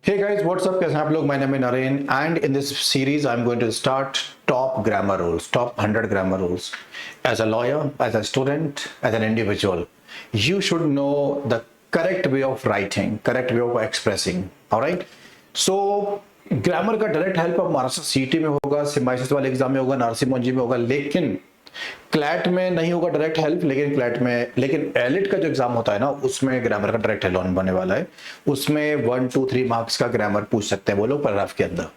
Hey guys, what's up? कैसे हैं आप लोग? My name is Naren and in this series I'm going to start top grammar rules, top 100 grammar rules. As a lawyer, as a student, as an individual, you should know the correct way of writing, correct way of expressing. Alright? So grammar का direct help अब महाराष्ट्र सीटी में होगा, symbiosis वाले exam में होगा, नारसिमोंजी में होगा, लेकिन क्लैट में नहीं होगा डायरेक्ट हेल्प। लेकिन एलिट का जो एग्जाम होता है ना, उसमें ग्रामर का डायरेक्ट हेल्प बनने वाला है। उसमें 1, 2, 3 मार्क्स का ग्रामर पूछ सकते हैं वो लोग पैराग्राफ के अंदर।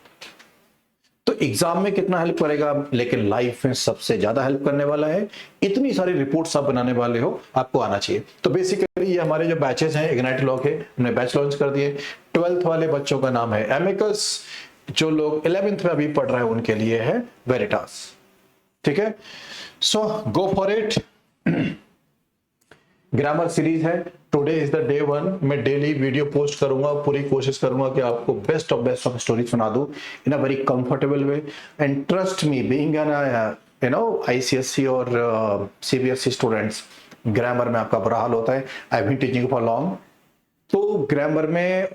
तो एग्जाम में कितना हेल्प करेगा, लेकिन लाइफ में सबसे ज्यादा हेल्प करने वाला है। इतनी सारी रिपोर्ट्स आप बनाने वाले हो, आपको आना चाहिए। तो बेसिकली ये हमारे जो बैचेस हैं, इग्नाइट लॉ के, हमने बैच लॉन्च कर दिए। 12th वाले बच्चों का नाम है एमिकस, जो लोग 11th में अभी पढ़ रहे हैं उनके लिए है वेरिटास। ठीक है, so go for it. Grammar series है, टुडे इज द डे 1। मैं डेली वीडियो पोस्ट करूंगा, पूरी कोशिश करूंगा कि आपको बेस्ट ऑफ स्टोरी सुना दूं in a very comfortable way. And trust me, being an ICSC और सीबीएसई स्टूडेंट्स, ग्रामर में आपका बुरा हाल होता है। I been teaching for long. तो ग्रामर में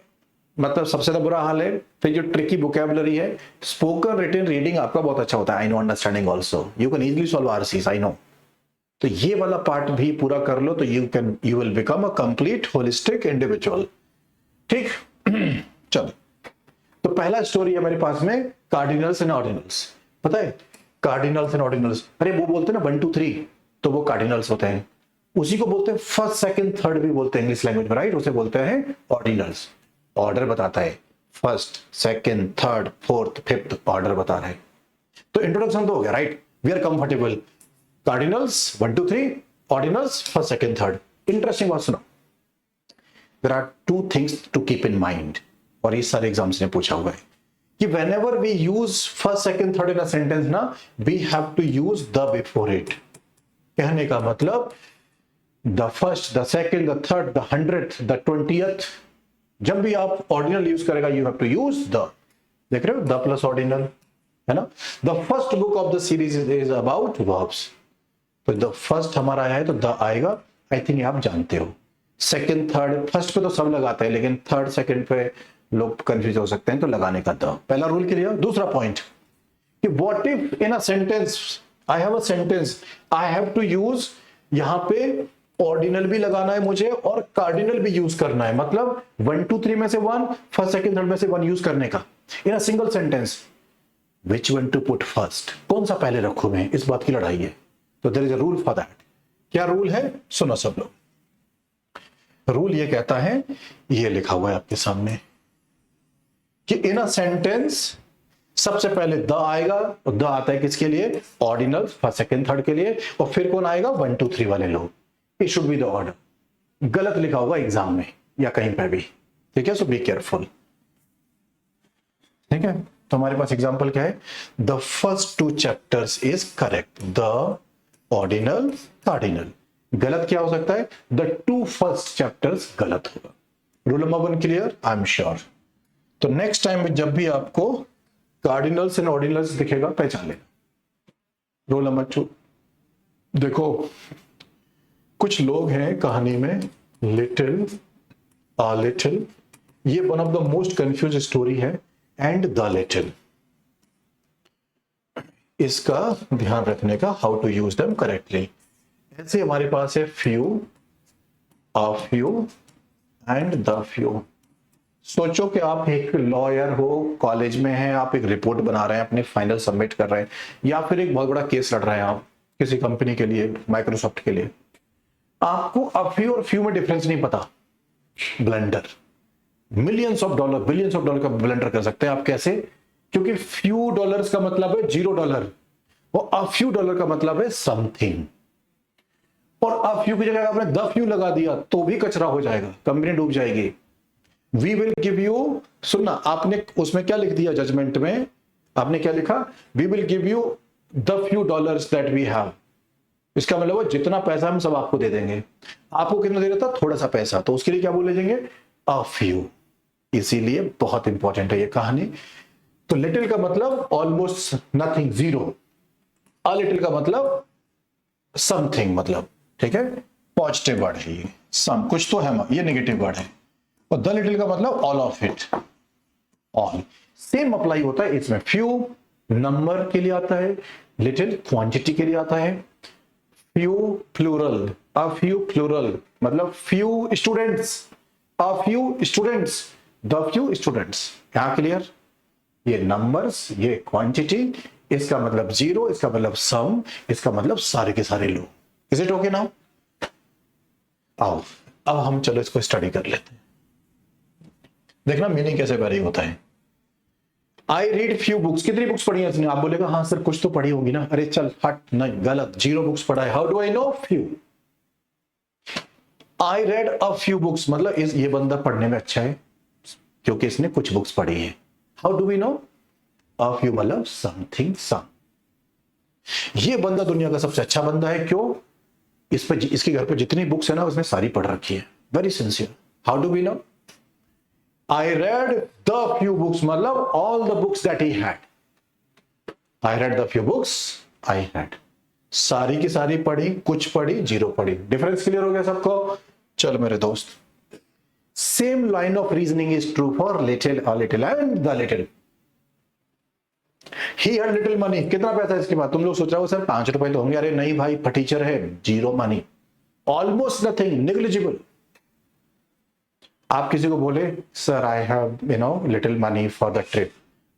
मतलब सबसे ज्यादा बुरा हाल है। फिर जो ट्रिकी वोकैबुलरी है, स्पोकन रिटन रीडिंग आपका बहुत अच्छा होता है। I know, understanding also, you can easily solve RCs, I know. तो ये वाला पार्ट भी पूरा कर लो तो you will become a complete holistic individual. ठीक चलो, तो पहला स्टोरी है मेरे पास में, कार्डिनल्स एंड ऑर्डिनल्स। पता है कार्डिनल्स एंड ऑर्डिनल्स? अरे वो बोलते हैं ना 1, 2, 3, तो वो कार्डिनल्स होते हैं। उसी को बोलते हैं फर्स्ट, सेकंड, थर्ड भी बोलते हैं इंग्लिश लैंग्वेज में, राइट? उसे बोलते हैं ऑर्डिनल्स। ऑर्डर बताता है, first, second, third, fourth, fifth order बता रहा है। तो इंट्रोडक्शन तो हो गया, right? We are comfortable. Cardinals 1, 2, 3, ordinals first, second, third. Interesting बात सुनो, there are 2 things to keep in mind, और ये सारे एग्जाम्स ने पूछा हुआ है कि whenever we use first, second, third in a sentence ना, we have to use the before it। कहने का मतलब the first, the second, the third, the 100th, the 20th, जब भी आप ऑर्डिनल यूज करेगा you have to use the. देख रहे हो, द प्लस ऑर्डिनल है ना। The first book of the series is about verbs, तो द फर्स्ट हमारा आया है तो द आएगा। आई थिंक आप जानते हो। सेकंड, थर्ड, फर्स्ट पे तो सब लगाते हैं, लेकिन थर्ड, सेकंड पे लोग कंफ्यूज हो सकते हैं, तो लगाने का द। पहला रूल क्लियर। दूसरा पॉइंट कि what if in a sentence I have a sentence, I have to use, यहां पे ऑर्डिनल भी लगाना है मुझे और कार्डिनल भी यूज करना है। मतलब 1, 2, 3 में से 1, फर्स्ट, सेकंड, थर्ड में से 1 यूज करने का in a single sentence. Which one to put first, कौन सा पहले रखूं मैं, इस बात की लड़ाई है। तो there is a rule for that. क्या रूल है, सुनो सब लोग। रूल ये कहता है, ये लिखा हुआ है आपके सामने, कि इन अ सेंटेंस सबसे पहले द आएगा, और द आता है किसके लिए? ऑर्डिनल, फर्स्ट, सेकंड, थर्ड के लिए। और फिर कौन आएगा? 1, 2, 3 वाले लोग। It should be the order. गलत लिखा होगा एग्जाम में या कहीं पे भी, ठीक है? सो बी केयरफुल। ठीक है, तो हमारे पास एग्जांपल क्या है? The first 2 chapters is correct, the, ordinal, cardinal. गलत क्या हो सकता है? द 2 फर्स्ट चैप्टर्स गलत होगा। Rule number 1 clear? I am sure. तो नेक्स्ट टाइम में जब भी आपको कार्डिनल्स एंड ऑर्डिनल्स दिखेगा, पहचान लेना। रूल नंबर 2, देखो कुछ लोग हैं कहानी में, लिटिल, अ लिटिल, ये one of the most confuse story है, एंड द लिटिल। इसका ध्यान रखने का, how to use them correctly. ऐसे हमारे पास है few, a few and the few. सोचो कि आप एक लॉयर हो, कॉलेज में हैं, आप एक रिपोर्ट बना रहे हैं, अपने फाइनल सबमिट कर रहे हैं, या फिर एक बहुत बड़ा केस लड़ रहे हैं आप किसी कंपनी के लिए, माइक्रोसॉफ्ट के लिए। आपको अ फ्यू और फ्यू में डिफरेंस नहीं पता। Blunder, millions of dollar, billions of dollar का ब्लंडर कर सकते हैं आप। कैसे? क्योंकि फ्यू डॉलर्स का मतलब है $0 और अ फ्यू डॉलर का मतलब है समथिंग। और अ फ्यू की जगह आपने द फ्यू लगा दिया तो भी कचरा हो जाएगा, कंपनी डूब जाएगी। वी विल गिव यू, सुनना, आपने उसमें क्या लिख दिया जजमेंट में? आपने क्या लिखा? We will give you the few dollars that we have. इसका मतलब है जितना पैसा हम सब आपको दे देंगे। आपको कितना दे रहा था? थोड़ा सा पैसा, तो उसके लिए क्या बोल लेंगे? A few. इसीलिए बहुत इंपॉर्टेंट है ये कहानी। तो लिटिल का मतलब ऑलमोस्ट नथिंग, 0। अ लिटिल का मतलब समथिंग, मतलब, ठीक है, पॉजिटिव वर्ड है ये। सम, कुछ तो है, ये नेगेटिव वर्ड है। और द लिटिल का मतलब all of it. All. Same apply होता है इसमें, फ्यू नंबर के लिए आता है, लिटिल क्वांटिटी के लिए आता है, few plural, a few plural मतलब few students, a few students, the few students. यहां क्लियर? ये नंबर्स, ये क्वांटिटी, इसका मतलब जीरो, इसका मतलब सम, इसका मतलब सारे के सारे लोग। Is it okay now? आओ अब हम चलो इसको स्टडी कर लेते हैं। देखना मीनिंग कैसे वेरी होता है। आई रीड फ्यू बुक्स, कितनी बुक्स पढ़ी है इसने? आप बोलेगा हाँ सर कुछ तो पढ़ी होगी ना। अरे चल हट, नहीं गलत, 0 बुक्स पढ़ा है। How do I know? Few. I read a few books मतलब ये बंदा पढ़ने में अच्छा है क्योंकि इसने कुछ बुक्स पढ़ी है। How do we know? A few मतलब समथिंग, सम। ये बंदा दुनिया का सबसे अच्छा बंदा है, क्यों? इस पे, इसके घर पे जितनी बुक्स है ना उसने सारी पढ़ रखी है। Very sincere. How do we know? I read the few books मतलब all the books that he had. I read the few books I had, सारी की सारी पढ़ी, कुछ पढ़ी, 0 पढ़ी। डिफरेंस क्लियर हो गया सबको? चल मेरे दोस्त, same line of reasoning is true for little, a little and the little. He had little money, कितना पैसा है इसके पास? तुम लोग सोच रहे हो सर 5 रुपए तो होंगे। अरे नहीं भाई, फटीचर है, 0 मनी, ऑलमोस्ट नथिंग, नेग्लिजिबल। आप किसी को बोले sir I have little money for the trip,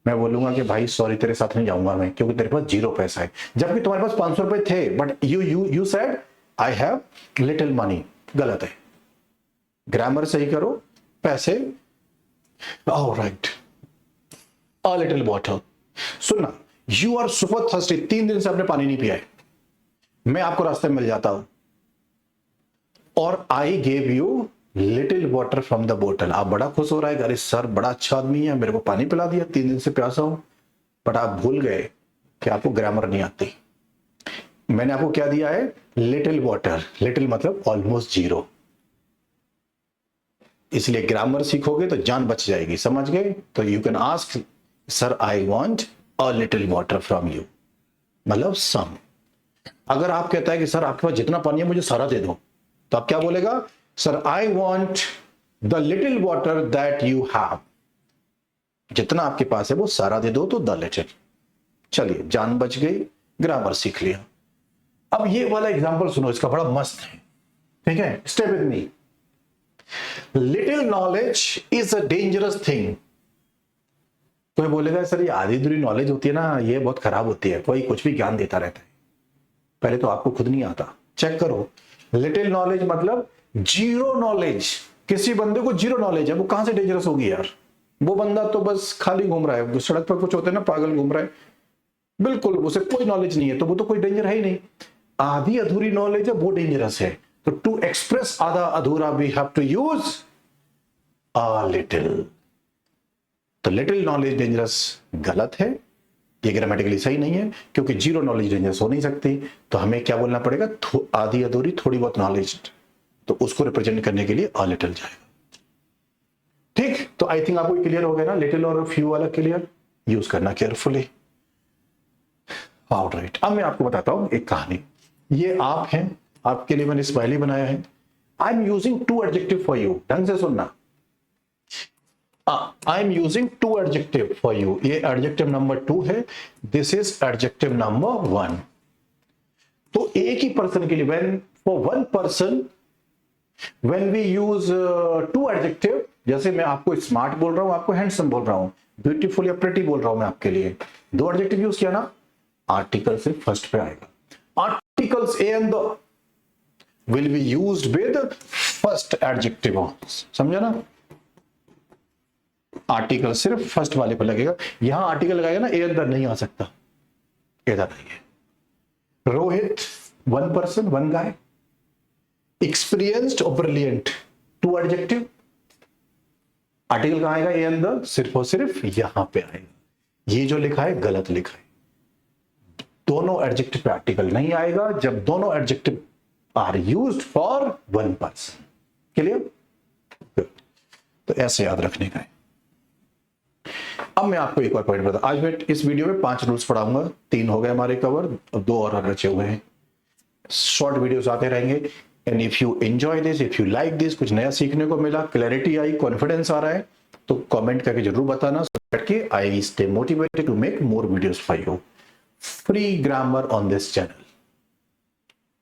मैं बोलूंगा कि भाई सॉरी तेरे साथ नहीं जाऊंगा मैं क्योंकि तेरे पास 0 पैसा है, जबकि तुम्हारे पास 500 रुपए थे, but you said I have little money. गलत है, ग्रामर सही करो, पैसे। Alright, a little water. सुनना, यू आर सुपर थर्स्टी, 3 दिन से आपने पानी नहीं पिया है, मैं आपको रास्ते में मिल जाता हूं और I gave you little water from the बोतल। आप बड़ा खुश हो रहा है, अरे सर बड़ा अच्छा आदमी है, मेरे को पानी पिला दिया, 3 दिन से प्यासा हूं। बट आप भूल गए कि आपको ग्रामर नहीं आती। मैंने आपको क्या दिया है? लिटिल वाटर, लिटिल मतलब ऑलमोस्ट 0। इसलिए ग्रामर सीखोगे तो जान बच जाएगी, समझ गए? तो you can ask sir I want a little water from you, मतलब सम। अगर आप कहता है कि सर आपके पास जितना पानी है मुझे सारा दे दो, तो आप क्या बोलेगा? Sir I want the little water that you have, जितना आपके पास है वो सारा दे दो, तो द लिटिल। चलिए जान बच गई, ग्रामर सीख लिया। अब ये वाला एग्जांपल सुनो, इसका बड़ा मस्त है, ठीक है? Stay with me. Little knowledge is a dangerous thing. कोई बोलेगा सर ये आधी अधूरी नॉलेज होती है ना, ये बहुत खराब होती है, कोई कुछ भी ज्ञान देता रहता है, पहले तो आपको खुद नहीं आता। चेक करो, लिटिल नॉलेज मतलब 0 नॉलेज। किसी बंदे को 0 नॉलेज है, वो कहां से डेंजरस होगी यार? वो बंदा तो बस खाली घूम रहा है, सड़क पर कुछ होते हैं ना पागल घूम रहा है, बिल्कुल उसे कोई नॉलेज नहीं है, तो वो तो कोई डेंजर है ही नहीं। आधी अधूरी नॉलेज है वो डेंजरस है। तो टू एक्सप्रेस आधा अधूरा we have to use a little. तो लिटिल नॉलेज डेंजरस गलत है, ये ग्रामेटिकली सही नहीं है, क्योंकि 0 नॉलेज डेंजरस हो नहीं सकती। तो हमें क्या बोलना पड़ेगा? आधी अधूरी, थोड़ी बहुत नॉलेज, तो उसको रिप्रेजेंट करने के लिए अ लिटिल जाएगा। ठीक, तो आई थिंक आपको क्लियर हो गया ना, लिटिल और फ्यू वाला क्लियर, यूज करना केयरफुली। ऑलराइट, अब मैं आपको बताता हूं एक कहानी। ये आप हैं, आपके लिए मैंने स्माइली बनाया है। I am using 2 adjective for you, ढंग से सुनना। I am using 2 adjective for you. ये एडजेक्टिव नंबर 2 है, दिस इज एडजेक्टिव नंबर 1। तो एक ही पर्सन के लिए, when for one person when we use 2 adjective, जैसे मैं आपको स्मार्ट बोल रहा हूं, आपको हैंडसम बोल रहा हूं, ब्यूटीफुल या प्रिटी बोल रहा हूं मैं आपके लिए, 2 एडजेक्टिव यूज किया ना, आर्टिकल से फर्स्ट पे आएगा। Articles A and the will be used with first adjective, समझा ना? आर्टिकल सिर्फ फर्स्ट वाले पर लगेगा। यहां आर्टिकल लगाएगा ना, ए एंड द नहीं आ सकता, इधर नहीं है। रोहित 1 पर्सन 1 गाय, एक्सपीरियंस्ड और ब्रिलियंट 2 एडजेक्टिव, आर्टिकल कहां आएगा? ए एंड द सिर्फ और सिर्फ यहां पे आएगा। ये जो लिखा है गलत लिखा है, दोनों एडजेक्टिव पे आर्टिकल नहीं आएगा जब दोनों adjective are used for 1 person. Clear? तो ऐसे याद रखने का है। अब मैं आपको एक और पॉइंट बता, आज मैं इस वीडियो में 5 रूल्स पढ़ाऊंगा, 3 हो गए हमारे कवर, अब 2 और बचे हुए हैं। शॉर्ट वीडियोस आते रहेंगे। And if you enjoy this, if you like this, कुछ नया सीखने को मिला, क्लैरिटी आई, कॉन्फिडेंस आ रहा है, तो कमेंट करके जरूर बताना। के I stay motivated to make more videos for you. Free grammar on this channel.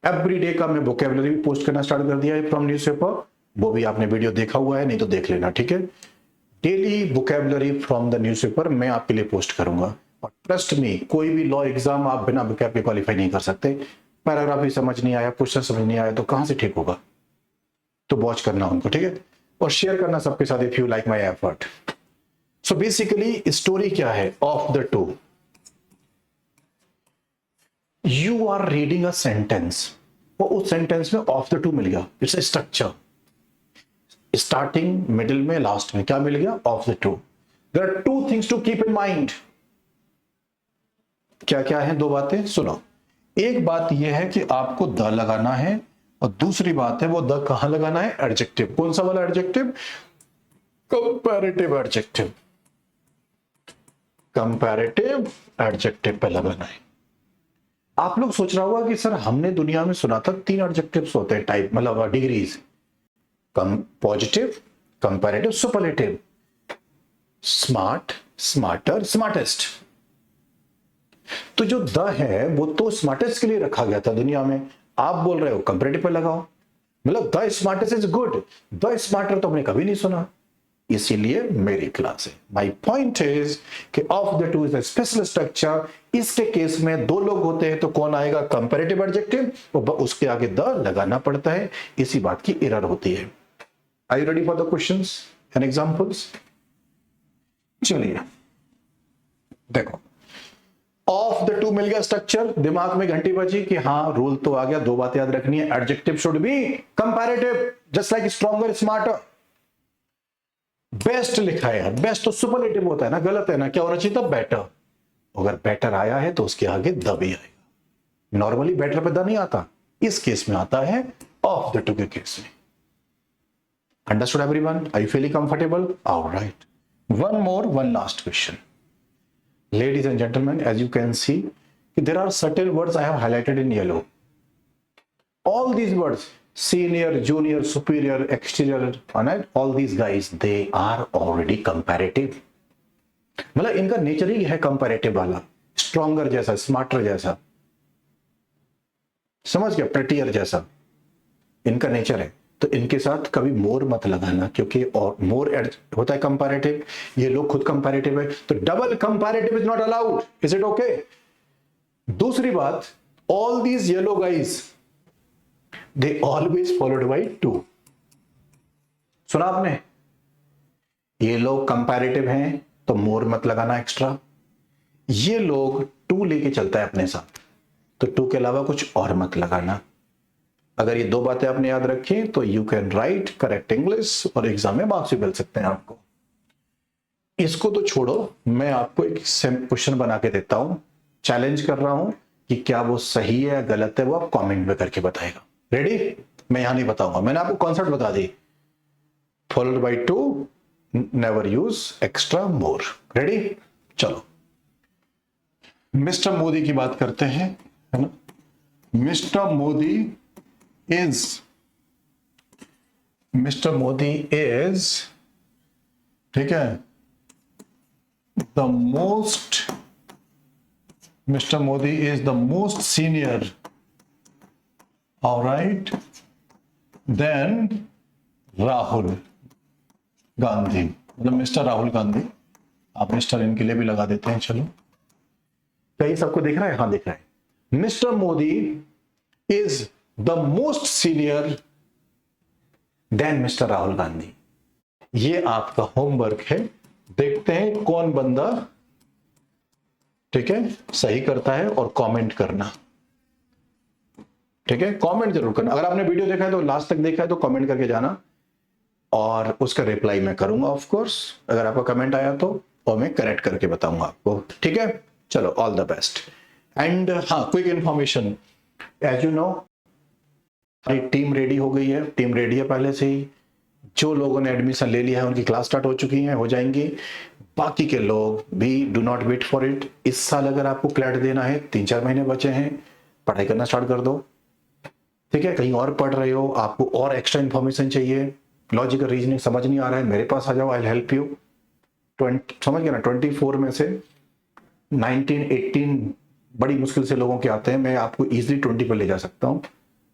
Every day का मैं वोकेबलरी भी पोस्ट करना स्टार्ट कर दिया है फ्रॉम न्यूज़पेपर, वो भी आपने वीडियो देखा हुआ है, नहीं तो देख लेना, ठीक है। Daily vocabulary from the newspaper मैं आपके लिए पोस्ट करूंगा। और ट्रस्ट मी, कोई भी लॉ एग्जाम आप बिना वोकैब के क्वालिफाई नहीं कर सकते। पैराग्राफ भी समझ नहीं आया, क्वेश्चन समझ नहीं आया तो कहां से ठीक होगा। तो वॉच करना उनको, ठीक है, और शेयर करना सबके साथ if you like my effort. So basically story क्या है of the two. You are reading a sentence, और उस सेंटेंस में ऑफ द टू मिल गया। It's a structure, starting, middle में, लास्ट में क्या मिल गया? Of the two. There are two things to keep in mind. क्या क्या है? दो बातें सुनो। एक बात यह है कि आपको द लगाना है, और दूसरी बात है वो द कहां लगाना है? एडजेक्टिव। कौन सा वाला adjective? Comparative adjective. Comparative adjective पे लगाना है। आप लोग सोच रहा होगा कि सर हमने दुनिया में सुना था 3 एडजेक्टिव्स होते हैं, टाइप मतलब degrees, positive, comparative, superlative. Smart, smarter, smartest. तो जो द है वो तो स्मार्टेस्ट के लिए रखा गया था दुनिया में। आप बोल रहे हो कंपैरेटिव पे लगाओ, मतलब the smartest is good, the smarter तो हमने कभी नहीं सुना, इसीलिए मेरी क्लास है। माय पॉइंट इज कि of the two is a special structure. इसके केस में दो लोग होते हैं तो कौन आएगा? कंपैरेटिव एडजेक्टिव, और उसके आगे द लगाना पड़ता है। इसी बात की एरर होती है। Are you ready for the questions and examples? चलिए देखो, ऑफ द टू मिल गया स्ट्रक्चर, दिमाग में घंटी बजी कि हाँ रूल तो आ गया। दो बातें याद रखनी है, adjective should be comparative just like stronger, smarter. Best लिखा है यार, बेस्ट तो सुपरलेटिव होता है ना, गलत है ना? क्या होना चाहिए था? बेटर। अगर बेटर आया है तो उसके आगे द भी आएगा। नॉर्मली बेटर पे द नहीं आता, इस केस में आता है ऑफ द टू के केस में। Understood everyone? Are you feeling comfortable? Alright, one more, one last question. Ladies and gentlemen, as you can see, there are certain words I have highlighted in yellow. All these words, senior, junior, superior, exterior, all these guys, they are already comparative. मतलब इनका nature ही है comparative वाला, stronger जैसा, smarter जैसा, समझ गया? प्रेटियर जैसा इनका नेचर है। तो इनके साथ कभी मोर मत लगाना, क्योंकि और मोर होता है कंपैरेटिव, ये लोग खुद कंपैरेटिव है, तो double comparative is not allowed. Is it okay? दूसरी बात, all these yellow guys they always followed by to. सुना आपने? ये लोग कंपैरेटिव हैं तो मोर मत लगाना एक्स्ट्रा। ये लोग टू लेके चलता है अपने साथ, तो टू के अलावा कुछ और मत लगाना। अगर ये दो बातें आपने याद रखी तो you can write correct English, और एग्जाम में मार्क्स भी मिल सकते हैं आपको। इसको तो छोड़ो, मैं आपको एक क्वेश्चन बना के देता हूं, चैलेंज कर रहा हूं कि क्या वो सही है या गलत है, वो आप कमेंट में करके बताएगा। रेडी? मैं यहां नहीं बताऊंगा, मैंने आपको कॉन्सेप्ट बता दी। Followed by to, never use extra more. Ready? चलो मिस्टर मोदी की बात करते हैं, है ना? मिस्टर मोदी is ठीक है, Mr. Modi is the most senior, all right, then Rahul Gandhi, मतलब मिस्टर राहुल गांधी। आप मिस्टर इनके लिए भी लगा देते हैं। चलो, क्या ये सबको दिख रहा है? हाँ दिख रहा है। Mister Modi is the most senior then mister Rahul Gandhi. ये आपका होमवर्क है। देखते हैं कौन बंदा, ठीक है, सही करता है, और कमेंट करना, ठीक है? कमेंट जरूर करना। अगर आपने वीडियो देखा है तो, लास्ट तक देखा है तो कमेंट करके जाना, और उसका रिप्लाई मैं करूंगा ऑफ कोर्स, अगर आपका कमेंट आया तो, और मैं करेक्ट करके बताऊंगा आपको, ठीक है? चलो, ऑल द बेस्ट। एंड हाँ, quick information, as you know हमारी टीम रेडी हो गई है, टीम रेडी है पहले से ही। जो लोगों ने एडमिशन ले लिया है उनकी क्लास स्टार्ट हो चुकी है, हो जाएंगी। बाकी के लोग भी do not wait for it. इस साल अगर आपको क्लैट देना है, 3-4 महीने बचे हैं, पढ़ाई करना स्टार्ट कर दो, ठीक है? कहीं और पढ़ रहे हो, आपको और एक्स्ट्रा इन्फॉर्मेशन चाहिए, लॉजिकल रीजनिंग समझ नहीं आ रहा है, मेरे पास आ जाओ, आई विल हेल्प यू। समझ गए ना, 24 में से 19 18 बड़ी मुश्किल से लोगों के आते हैं, मैं आपको इजीली 20 पर ले जा सकता हूं।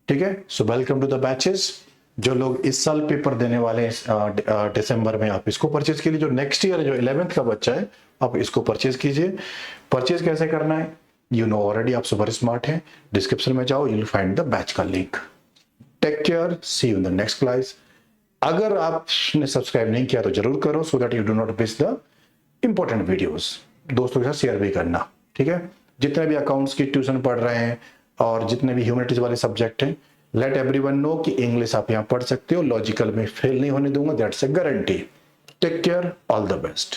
ठीक है, so welcome to the batches. जो लोग इस साल पेपर देने वाले हैं दिसंबर में, आप इसको परचेज कीजिए। जो नेक्स्ट ईयर जो 11th का बच्चा है, आप इसको परचेज कीजिए। परचेज कैसे करना है, यू नो ऑलरेडी, आप सुपर स्मार्ट हैं। डिस्क्रिप्शन में जाओ, you will find the batch का link. Take care, see you in the next class. अगर आपने सब्सक्राइब नहीं किया तो जरूर करो, so that you do not miss the important videos. दोस्तों के साथ शेयर भी करना, ठीक है। जितने भी अकाउंट्स की ट्यूशन पढ़ रहे हैं और जितने भी ह्यूमैनिटीज वाले सब्जेक्ट हैं, लेट एवरीवन नो कि इंग्लिश आप यहाँ पढ़ सकते हो, लॉजिकल में फेल नहीं होने दूंगा, that's a guarantee. Take care, all the best.